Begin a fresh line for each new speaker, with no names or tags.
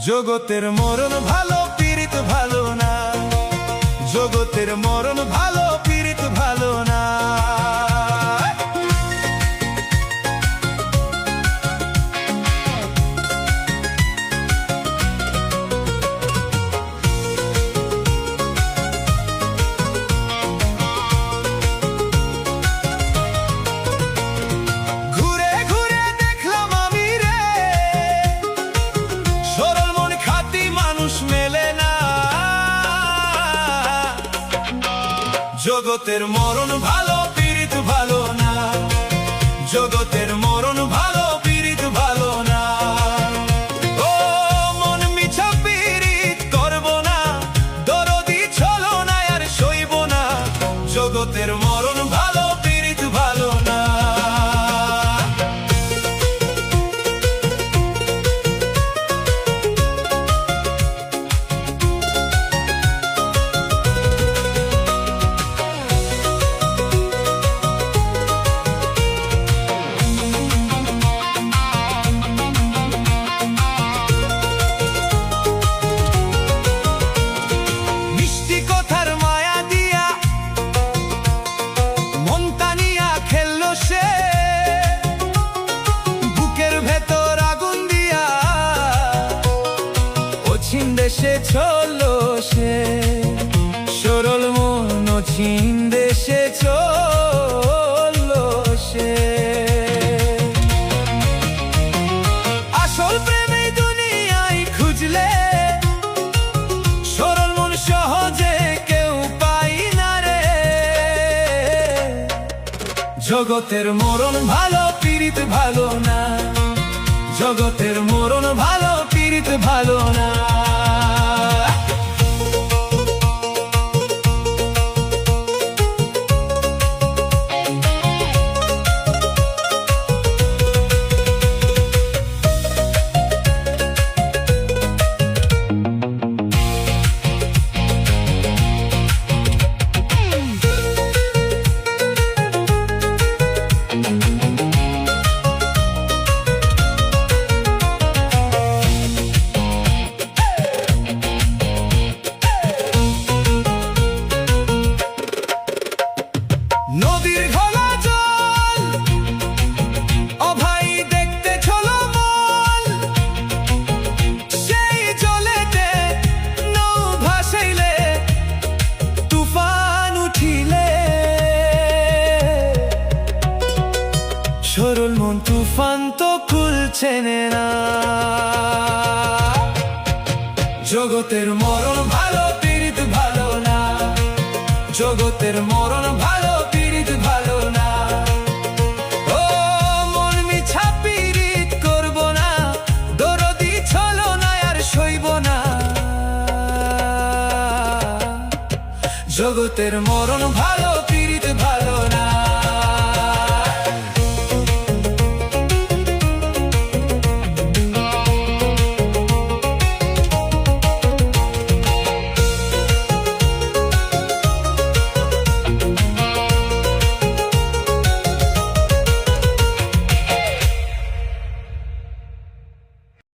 জগতের মরণ ভালো পীড়িত ভালো না, জগতের মরণ ভালো পীড়িত ভালো না। জগতের মরণ ভালো পীড়িত ভালো না, জগতের মরণ ভালো পীড়িত ভালো না। ও মন মিছা পীড়িত করব না, দরদি চলো না আর সইব না, জগতের মরণ ভালো পীড়িত ভালো না। দেশে চলো সে সরল মন চীন দেশে চলো সে। আসল প্রেমে দুনিয়ায় খুঁজলে সরল মন সহজে কেউ পাই না রে। জগতের মরণ ভালো পীড়িত ভালো না, জগতের মরণ ভালো পীড়িত ভালো না। নদীর ঘোলা জল ও ভাই দেখতে চলো মন, সেই জলেতে নৌ ভাসাইলে তুফান উঠিলে সরল মন তুফান তো খুলছে না। জগতের মরণ ভালো পীড়িত ভালো না, জগতের মরণ ভালো পীড়িত ভালো না। ও মন মিছা পীড়িত করব না, দরদি চলো না আর সইব না, জগতের মরণ ভালো